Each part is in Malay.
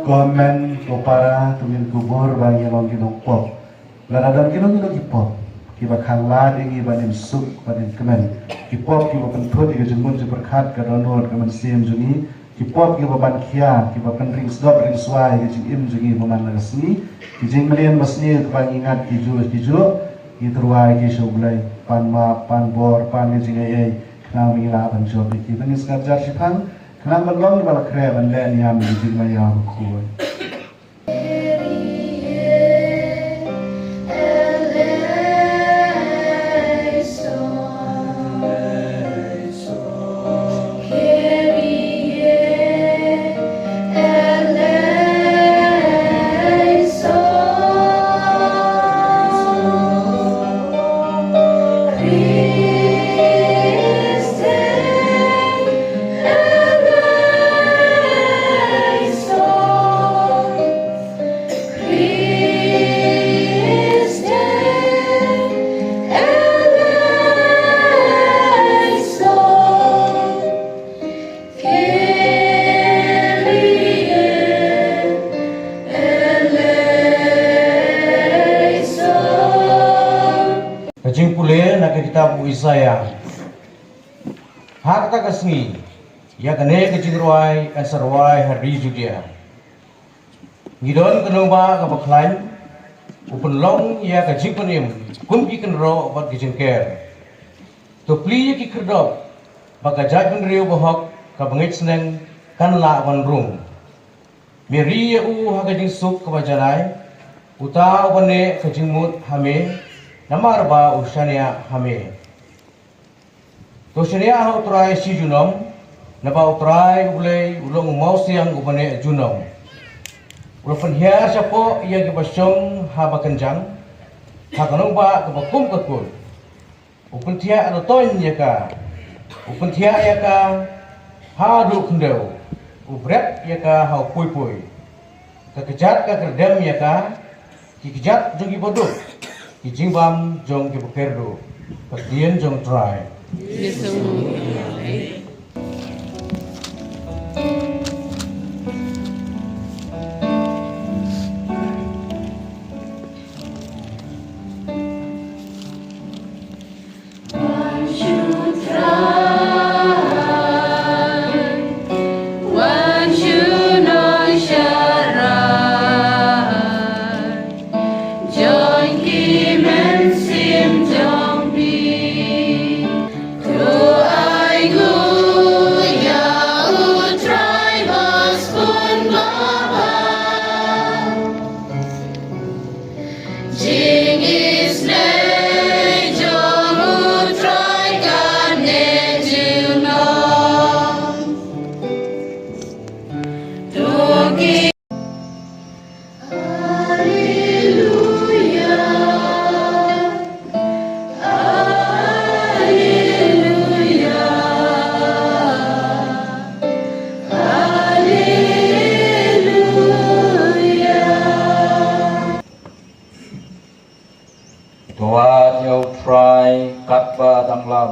Komen para tumin kubur bagi long kinong pop. Lan adam kinong kipop. Kiba khangla dingi banin suk banin kemen. Kipop kiba pentut iga jengmun je berkat ka donor ka mansiem jungi. Kipop kiba ban kia kiba pen ring sedap ring suai iga jeng im jungi paman lagasni. Ki jeng melian masni ka ingat kiju ki terwai ki shoblai pan ma pan bor pan jeng ai kenal mingila ban job ki bangis karjar sipang. Kenapa long bala kre ban len yam di jing mayam kuy. Kajing pule nak kitab Isaya. Harta kasni, ya kene kajing ruai asarwai hari judia. Ngidon kenumba kabaklain, upun long ya kajing penim, kumpi kenro bat kajing ker. To pli ki kerdop, baka jaj penriu bohok kabangit seneng kan la wan rung. Meri ya hakajing suk kabajanai, utau wane kajing mut hame. Namar ba usania hame. Tosania ha utrai si junom, naba utrai ulei ulong mau siang ubane junom. Ulopan hiar sapo ia ke basyong ha bakanjang, ha kanong ba ke bakum kakul. Upun tia ada toin yaka, upun tia yaka ha du kendau, ubret yaka ha pui pui. Kakejat kakerdem yaka, kikejat jungi boduk. Kijing bam jong ke bukerdo, kalian jong try. Go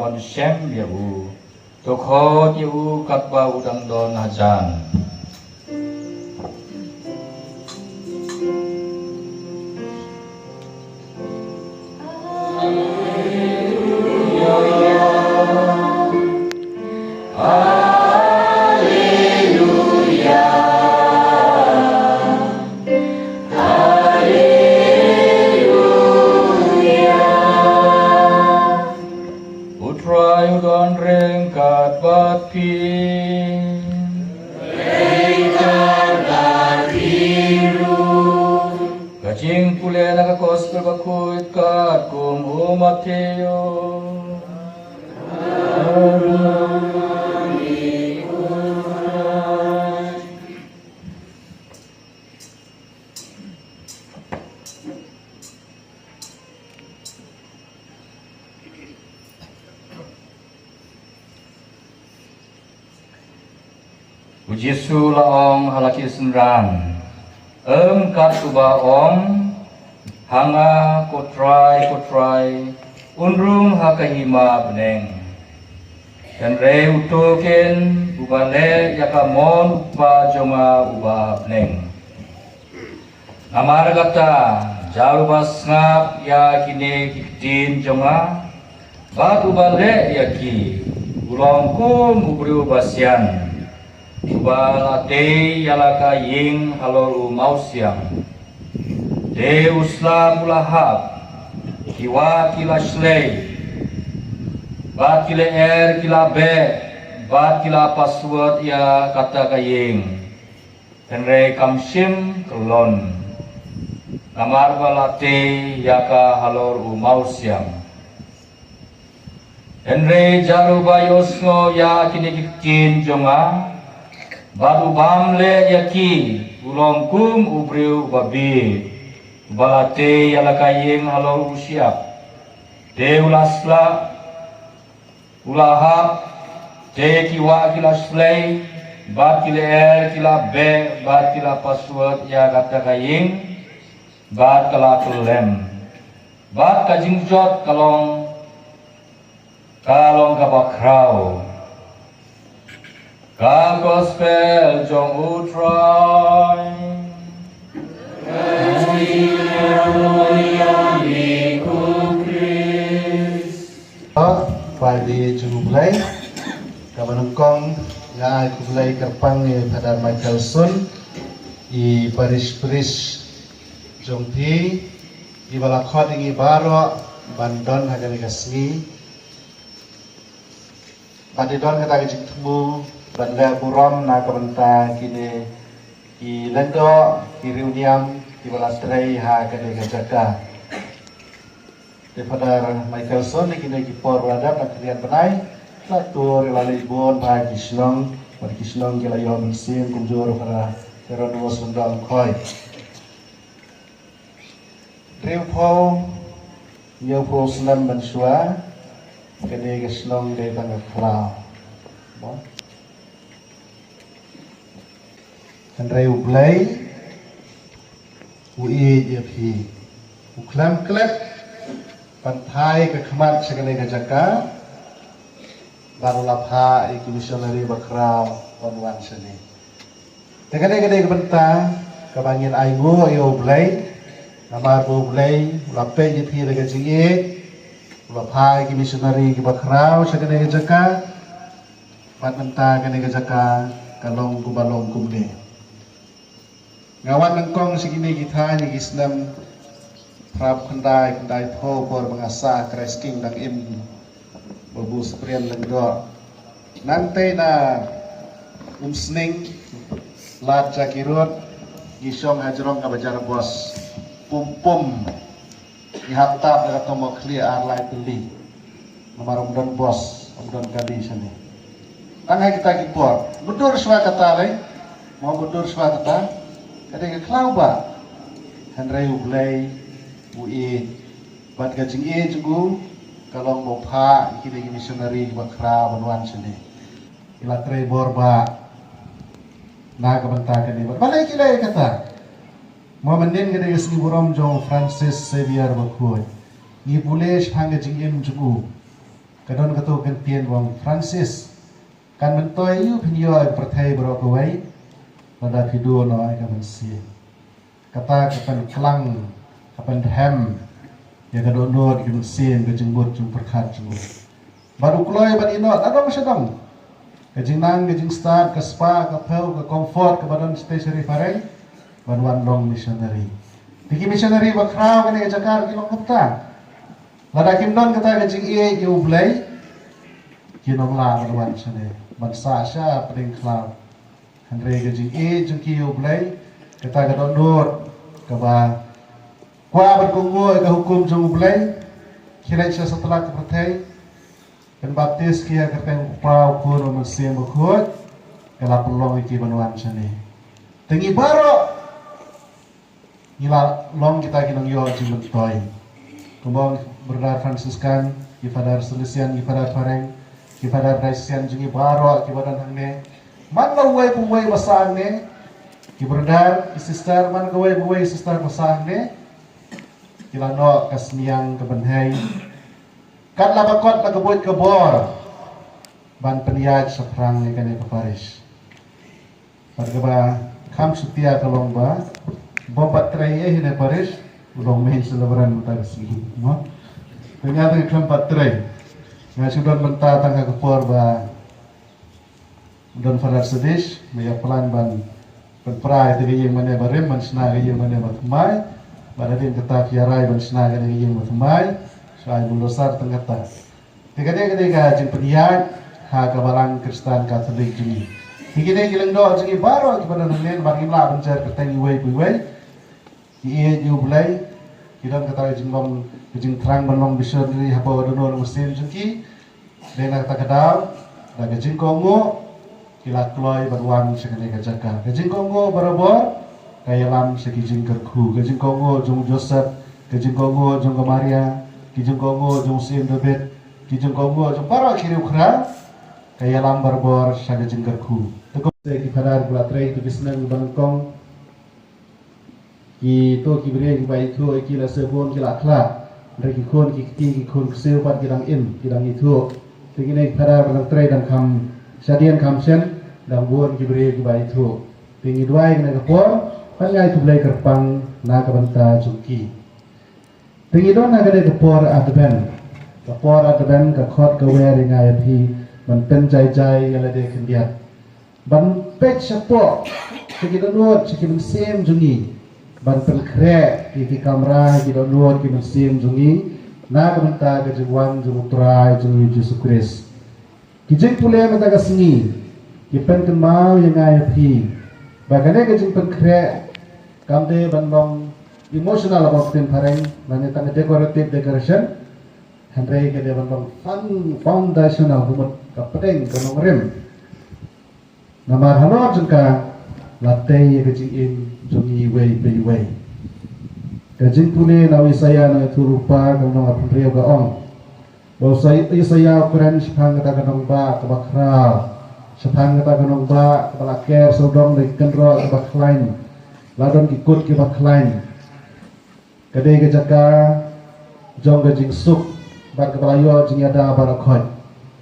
bon shem ya u to kho ti u kat ba udang don hajan Utrai udon reng kat bat pin Kacing pule nakakos berbakuit kat kum umateo Puji Yesu laong halaki senran kat suba om hanga kotrai unrum hakahima beneng dan re utoken ubale yakamon upa jonga uba beneng amar kata jalubas ngap ya kine kitin jonga bat ubale yaki ulongkum ubru basian Ubalate yalaka ying haloru mausiang Deusla mulahab Kiwa kila shlei Bat kila kila be Bat kila password ya kata kaying Tenre kamshim kelon Namar balate yaka haloru mausiang Tenre jarubayosno ya kinikikin jonga Baru bamle yaki ulongkum ubriu babi balate yalakayeng halo usiap de ulasla ulahap de kiwa kila slay bat kila kila be bat kila password ya kata kayeng bat kala kelem bat kajing jot kalong kabakrau Ka gospel jong utrai Padi jumulai kabanungkong nga kulay karpang ni Padar Michaelson I paris jongti I balakot ingi baro bandon hagani kasmi Padi don kata kejik temu Banda buram na kabanta kini I lendo I reuniam I balastray ha kani kajaka Padar Michaelson ni kini kipor wadap na kalian benai Latur ilalai ibon pa kisnong Pada kisnong kila yon sin kunjur para Teronuos undang koi Riu po Nyau po senam bansua Kini kisnong dari tangga klau Andrei ublay ui jepi uklam klep pantai ke kemat segala jaka baru lapha iki misionari bakrau wanwan seni tegade-gade kebenta kabangin aigo yo ublay namar ublay ulape jepi lega jingi ulapha iki misionari bakrau segala jaka pantenta kene jaka kalong kubalong kumne Ngawan nengkong segini kita ni Islam Prab kendai po por mengasah kresking dang im Babu seprian lenggo Nanti na sning Lat jakirut Gisong hajrong kabajar bos Pum Ihatap dekat tomo kli arlai teli Nomor umdon bos Umdon kali sini Tangga kita kipor Budur swa kata leh Mau budur swa kata Kadang keklau ba, Henry ublay, ui, bat kajing juga, kalau mau pa, kita ini misionari bakra banuan sini, ilatre borba, na kebentakan ini, balai kita kata, mau mendin kita kesini buram jong Francis Xavier bakui, ni boleh hang kajing juga, kadon katu kentien wong Francis kan mentoi yu pinyo ay perthai bro kawai pada video no ay kaman si kata kapan kelang kapan hem ya kadon nod kaman sin ke jengbut jung perkhat jung baru kloy ban ino ada masyadong ke jingnang ke jing start ke spa ke peu ke comfort ke badan stationary pareng ban wan long missionary tiki missionary bakrau kene jakar kilong kapta lada kimdon kata ke jing ie yu blai kinong la ban sane ban sa sha peding cloud andre ke jing ie jung ki yu blai kata ke don dot ke ba kwa berkungu ke hukum jung blai kira sya setelah ke pertai dan baptis kia keteng pau kuno mesin bukut kala pelong iki banuan sane tengi baro ngila long kita kinong yo jimen toy kumbang berdar Fransiskan kifadar Selesian kifadar Pareng kifadar Daisian jungi baro kibadan hangne man lawai puwai basangne kiberdar sister man gawai buwai sister basangne kila no kasmiang kebenhai kan labakot lagaboy kabor ban peniyaj sa prang ni kani paparis pagba kam sutia kalong ba bombat tray hina paris ulong main selebaran mutagsi no ternyata kam patray nga sudan menta tangga kapor ba don farar sedesh maya plan ban penprai tege yang mana barem man sna ge yang mana batmai baradin kata kiarai ban sna ge yang batmai sai bulosar tengata tiga-tiga jing peniyat ha kabalang Kristen Katolik jungi tigine gilang do jungi baro kepada nen bagi la bencar keteng iwei ie jublai kidan kata jingbom jing terang banong bisa diri haba donor muslim jungi dena kata kadal daga jing kongo kila kloy barwang sekene kajaka jing kongo barabor kayalam segi jing kerku jing kongo jung Joseph jing kongo jung Maria kijung kongo jung sin dobet kijung kongo jung para kiri ukra kayalam barabor saga jing kerku tekop se kifadar bulatre tu bisnang bangkong ki to ki bre ki bai to ki la sebon ki la khla re ki khon ki khon kseu pat ki dang in ki dang itu tingine kifadar bulatre dan kam sadian kam sen dang bon ki bre ki bai to tingi duai na kapor pangai tu blai kerpang na kabanta jungki tingi don na gade kapor adben ka khot ka wer ngai phi man pen jai yala de khendiat ban pek sapo tingi don no chikim sem jungi ban pen kre ki kamera ki don no ki sem jungi na kabanta ka jwan jung trai jungi Yesus Kristus ki jing pule mata ka singi ki pen kan mau yang ngai phi bagane ka jing pen kre kamde ban long emotional about tin pareng nanya tang decoration handrai ke de ban foundational humut ka pedeng ka nongrem namar hano jengka latte ke jing in jungi wei ke jing pune nawi saya na itu rupa ka nong apre ga ong bo saya ukuran sepang kata ka nong ba ka bakral sepang kata ka nong ba ka laker sodong de kenro ka baklain ladon ikut ke baklain kadai ke jaka jong ke jing suk bar ke balayo jing ada barakot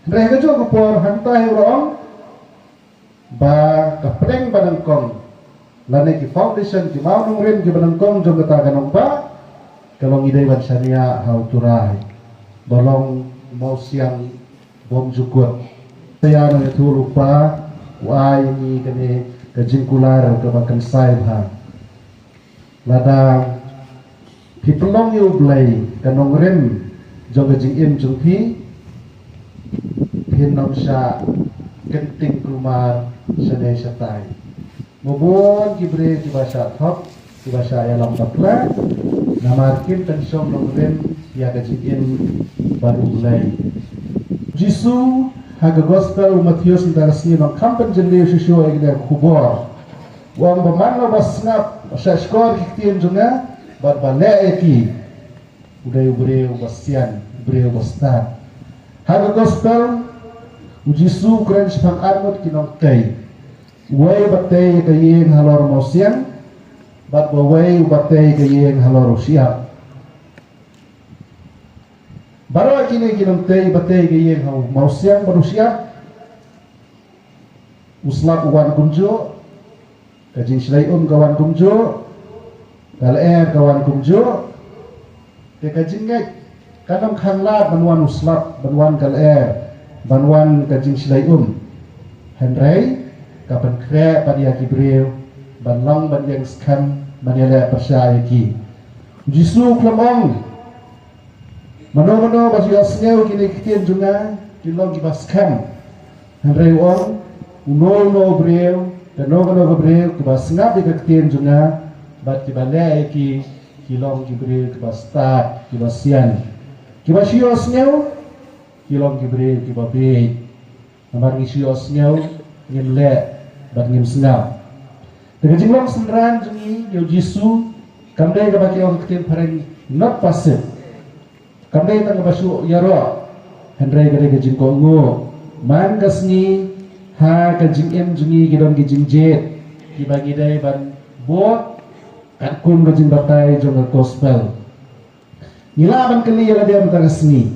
ndre ke jo ko por hantai rong ba ka preng banangkong lane ki foundation ki mau nungren ki banangkong jong kata kanong ba kalong idai ban syariah hau turai bolong mau siang bom jukut saya na itu lupa wai ni kene ke jing kular ke bakan sai ba lada pipelong yu blai kanong rem joga jing im jung pi pinong sha kenting kumar sane satai mobon kibre ki bahasa thok ki bahasa yalam bakla namar kim tensom nong rem ya ga jing im baru blai jisu haga gospel Matius ndarasi nong kampen jende shisho egde khubor wang bamanlo basnap sa skor kitin junga barbale eki udai ubreu basian ubreu bostan haga gospel ujisu kren spang armut kinong tei way batay kayeng halor mosian bat way batay kayeng halor siap Baru kini kinam tei batei gayeng hau mausiang manusia uslap uwan kumjo kajing silai kawan kumjo gal'er kawan kumjo ke kajing ngai kanam khangla banwan uslap banwan gal'er banwan kajing silai Henry kapan kre padia kibril banlang yang skam maniala percaya ki jisu klamong mano basi asneu kini kitien junga kilong kibaskan Henry wong no breu dan no breu kibasngap di kitien junga bat kibale ki kilong kibril kibasta kibasian kibasio asneu kilong kibril kibabe namar ngisiu asneu ngimle bat ngim sengap dengan jinglong senderan jungi yo jisu kamdai kabaki orang kitien pareng not pasif kamdai tang basu yaro Henry gade gajing kongo man kasni ha kajing em jungi gidon gijing jet kibagi dai ban bot kan kun gajing batai jong gospel nila ban kali yala dia mata kasni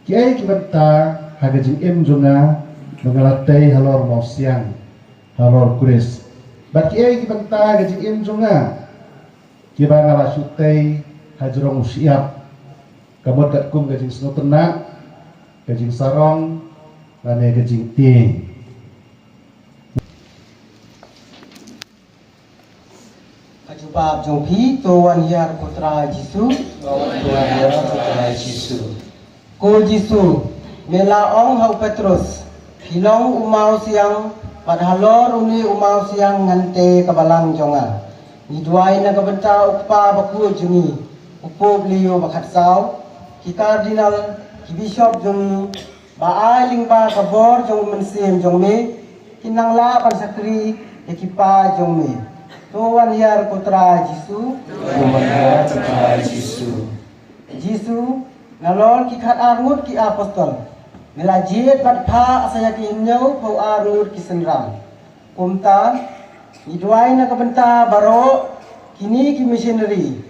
kiai kibanta ha gajing em junga mengalatai halor mausiang halor kuris bat kiai kibanta gajing em junga kibanga sutai hajrong siap kamot kat kum gajing seno tenak gajing sarong lane gajing ting Kajubab jong phi tuan hiar putra Jisu ko Jisu mela ong hau Petrus hilong umau siang padhalor uni umau siang ngante kabalang jonga Nidwai na kabenta ukpa baku jungi upo beliau bakat sau ki kardinal ki bishop jungi ba ailing ba kabor jong mensim jong me kinangla pan sakri ki pa jong me tuan hiar putra Jisu Jisu ngalor ki khat arngut ki apostol melajit bat pha saya ki nyau pau arngut ki senrang kumta Nidwai na kabenta baro kini ki missionary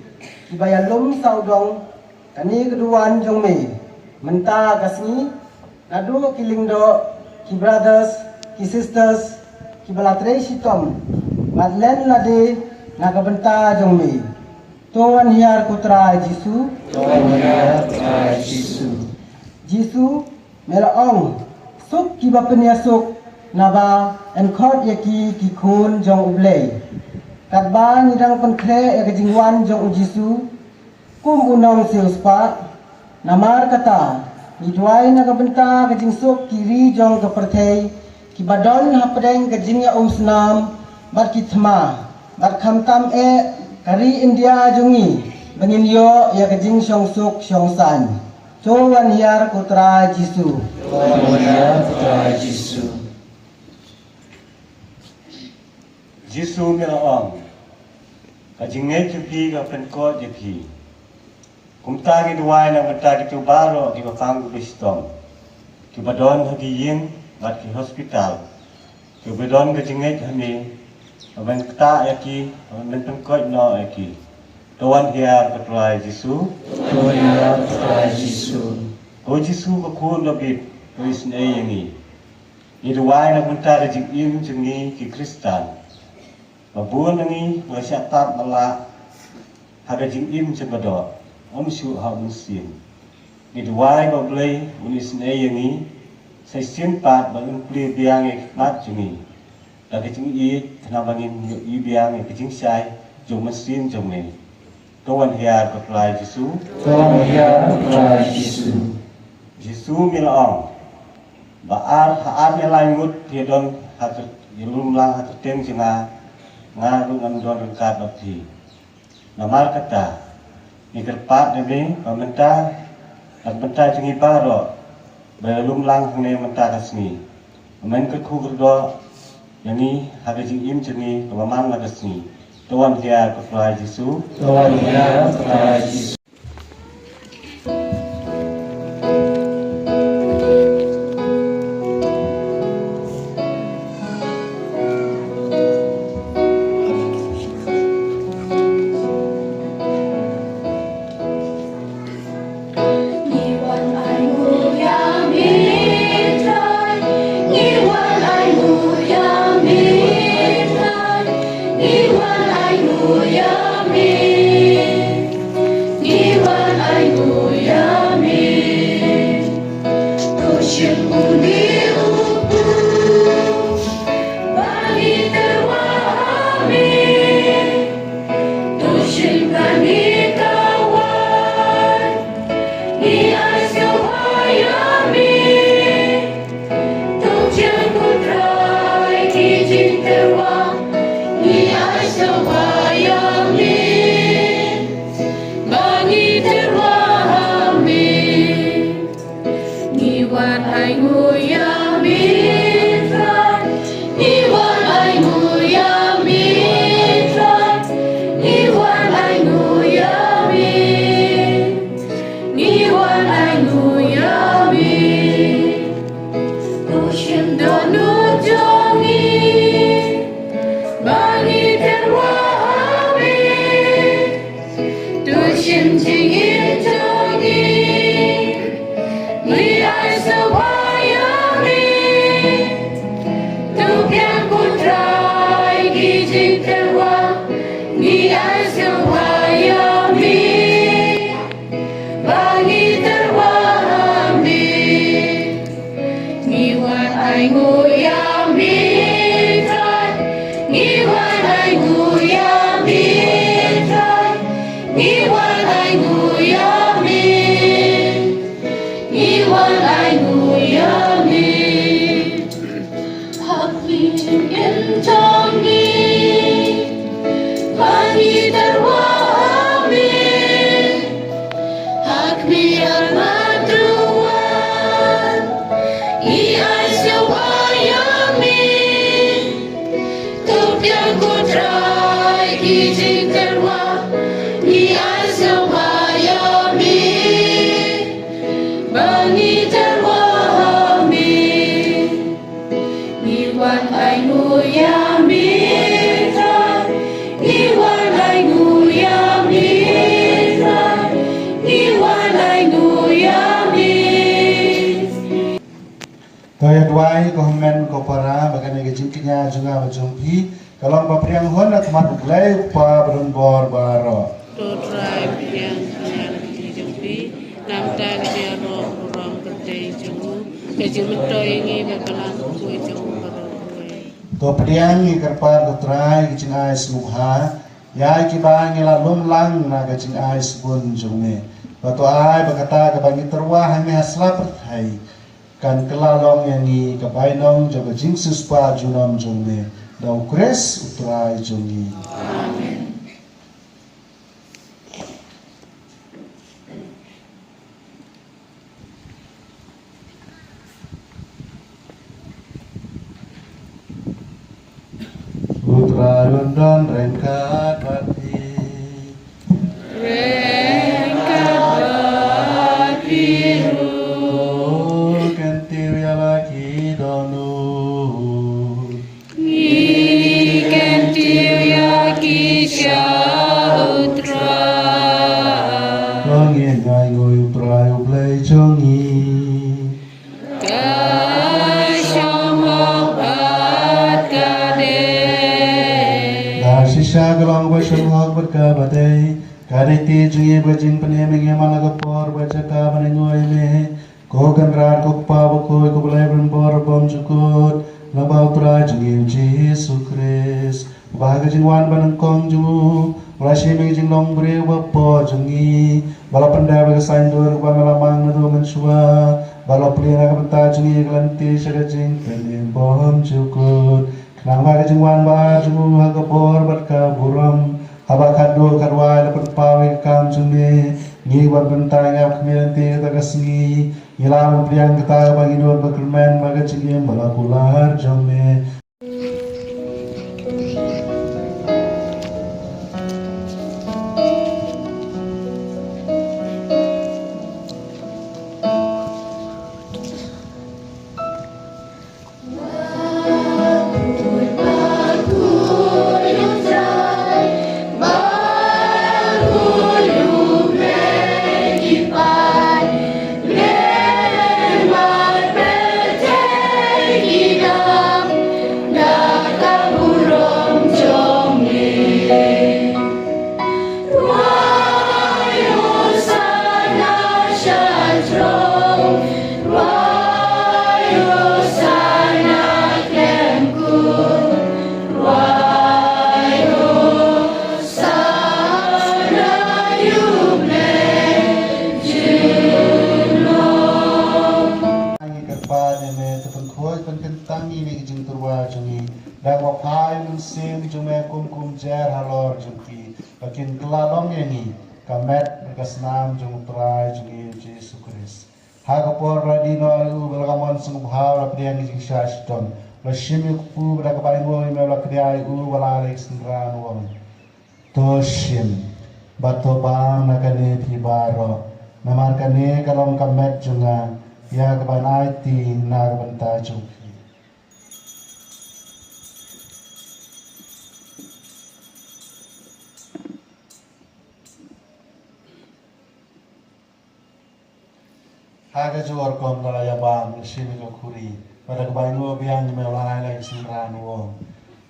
ki bayalum saudong kani keduan jong me menta kasni nadu kilingdo ki brothers ki sisters ki balatre sitom madlen lade na kabenta jong me tuan hiar putra Jisu melaong suk ki bapenya suk naba enkot yaki ki kun jong ublei katba nidang penkre ya kejingwan jong Jisu kum unong siuspa namar kata nidwai na kabenta kejing suk kiri jong kepertei ki badon hapdeng kejingya senam bat ki thma bat khamtam kari India jungi bangin yo ya kejing syong suk syong san tuan hiar putra Jisu Jisu melaong kajingai tupi ka penko jepi kumtagi duai na matagi tu baro ki bapang bistom ki badon hagi yin bat ki hospital ki badon kajingai hani aban kta yaki aban penko no yaki tuan hiar putra Jisu o Jisu ko kun lobit wis nei yangi ni duai na matagi jing jungi ki Kristan Babun nangi ngasyatat mala haga jing im cebado om syu ha musim ni duai bablei unis nei yangi sai simpat balun pli biang ek mat jungi daga jing I thnabangin I biang ek jing sai jong mesin jong me tuan hiar patlai Jisu milaong baar haar melai ngut tiadon hat yelum lang hat tem jinga ngaru ngandon kat bakti namar kata ni terpat demi pementa benta jingi baro belum lang hne menta kasni men ke khu gerdo yani hada jing im jingi pemaman la kasni tuan dia ketua Jisu Kaya duai komen ko para bagana gejingkinya juga bajumpi kalau papriang hon at maduglay pa berumbor baro. Totrai yang dijumpi namta kejaro orang kerja jemu kejumto ini berkelan kue jemu berkue. To priang ikarpar totrai gejing ais mukha ya kibang ilalum lang na gejing ais bun jumne. Bato ay bagata kabangi terwah hami hasla perthai. Kan kelalong yang ni kapainong jaga jingsus pa junam jongme dau kres utrai jongi. Amen. Utrai undon rengkat bati. Rengkat bati. Galang basang hak berkabatai, kaditi jungi bajing peneming yang malagapor baca kaban ngoy me, ko ganran ko pabakoi ko balai berembor bom cukut, labau tra jungi Yesus Kristus, bahagia jingwan banangkong jungu, Rashi mengjing long bre wapo jungi, bala pandai bagasain dur ba melamang nado mensua, bala pelina kabenta jungi gelanti syagajing penem bom cukut. Nang baga jingwan ba jungu hagapor berka buram habakado karwai dapat pawe kam jungi ngi war bentang ngap kemiranti tagasngi ngilam priang kita bagi dua bekermen baga jingim balakular jome. pa ne te pen khoi pen kentang ini jing turwa jungi dak wa pai mun sim jume kum jer halor jungki pakin kelalong ini kamet berkasnam jung trai jungi Yesus Kristus ha kapor radino alu belagamon sung bhaw la priang jing shashton la shimi ku bra ka pai ngoi me la kriai u wala alex ndran won to shim bato bam nakane pibaro namarkane kalong kamet junga ya kebanai ti na kebanta jungki haga juor kom la ya bam shimi ko khuri pada kebango biang me wala lai simran wo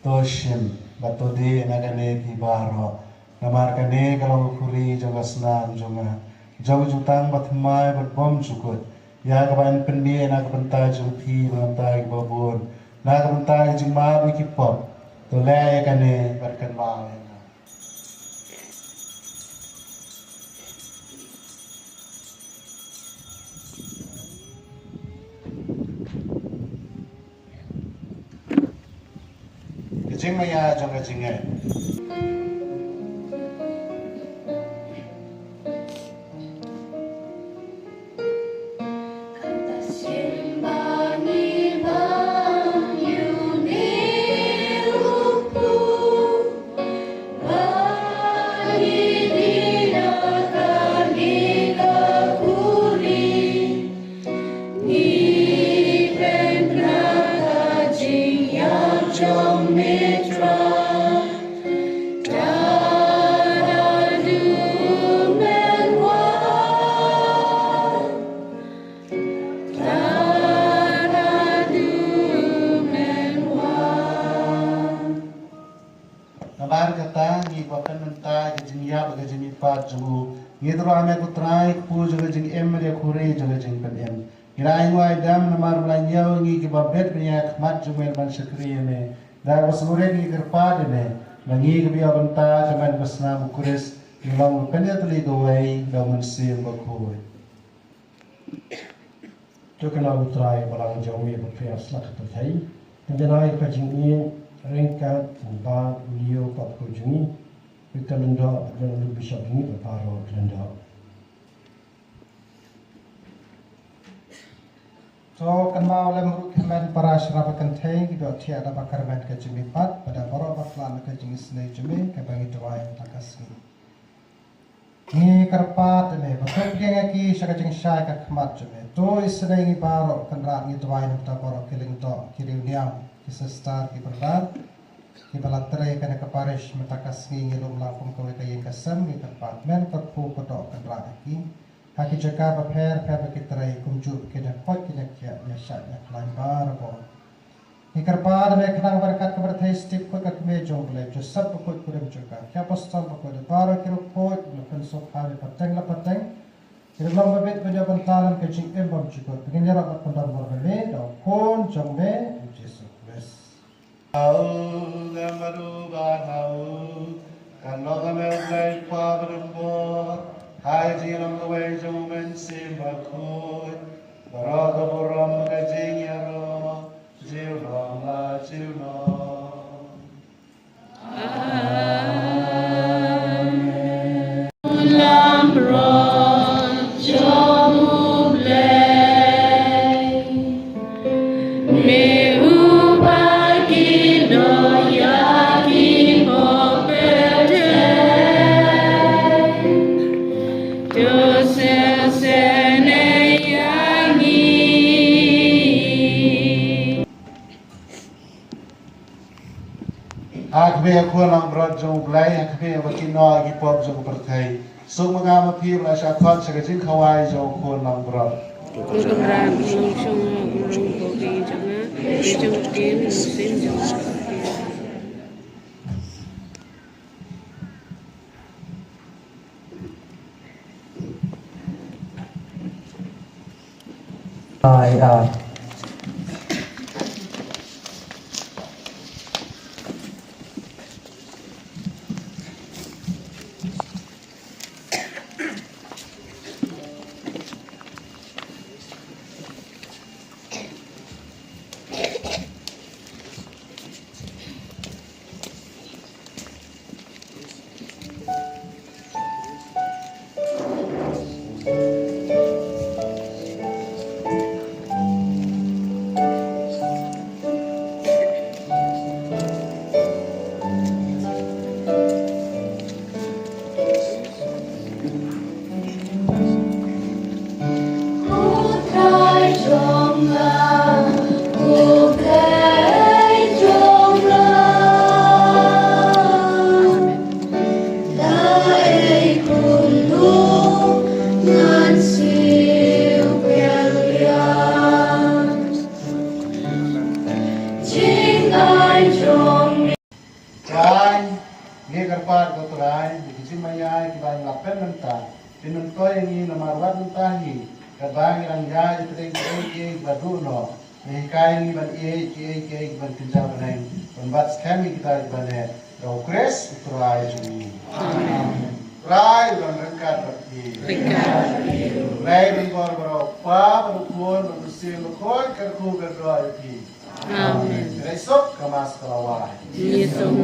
to shim bato de nakane pibaro namarkane kalong khuri jonga snam jonga jong jutang batmai bom cukut ya kaban pendi na kabanta jumpi bantai babon na kabanta jingma bikipot to le kane barkan ba kejing maya jong kejinge Ngidro ame kutrai pu juga jing emre khuri juga jing pendem ngirai ngwai dam namar belanyau ngi ke babet punya khmat jumel ban sekri me da wasure ngi kerpa de ne ngi ke biya banta kemen besna bukuris ngilong penya tuli gowai da mensim bakoi to kana utrai balang jawi ba fe aslak to thai tendenai ka jing ni rengka ba liyo pa ko jungi Kalenda dan lebih besar ini berparo kalenda. So kenal oleh meruk kemen para syarab kenteng kita tiada bakar men ke jemipat pada para baklan ke jenis seni jemi ke bangi doai takas ni kerpat ni betul yang ki syaka jeng syai ke kemat jemi to isne ni baro kenrat ni doai nak para kiling to kiriu niam kisah star ki berbat ki balatrai kana kaparish matakas ngi ngilum lapum ko kay kasam ni tempat men kerpu kodok kenrat ki haki jaga paper kitrai kumju ke dapat kita kia biasa ya lain bar bo ikar pada me kenang berkat keberthai stip ko kat me jong le jo sab ko kurem jaga kya pastal ko de bar ki ro ko lekan so khale pateng la pateng kirlam babet beja bantalan ke jing em bam chiko begin jara pat pandar bor me do kon jong me Jesus Christ au gamaru banau kanlo game ulai pa berbo hai jilam gawai jomen sim bakoi baraga boram gajing yaro jilam la jilam Lam ron jomuble me ubagi do yaki popete akbe aku nang berat jong blai akbe bakino agi pop jong berthai sung mangama phi la sha khot sa jing khawai jong ko nang berat Keberan belum semua belum kopi jangan kim musim jangan kan mentah. Pinuntoy yang ini namarwat mentahi. Kabang ilang ya itu baduno. Hikain ban ban tinjau ban ban kami kita ban Kres utrai jumi. Amen. Rai ban rengkat berti. Rai ban gor pa berkuon bersil koi kerku berdoa itu. Amen. Besok kemas kelawai. Yesus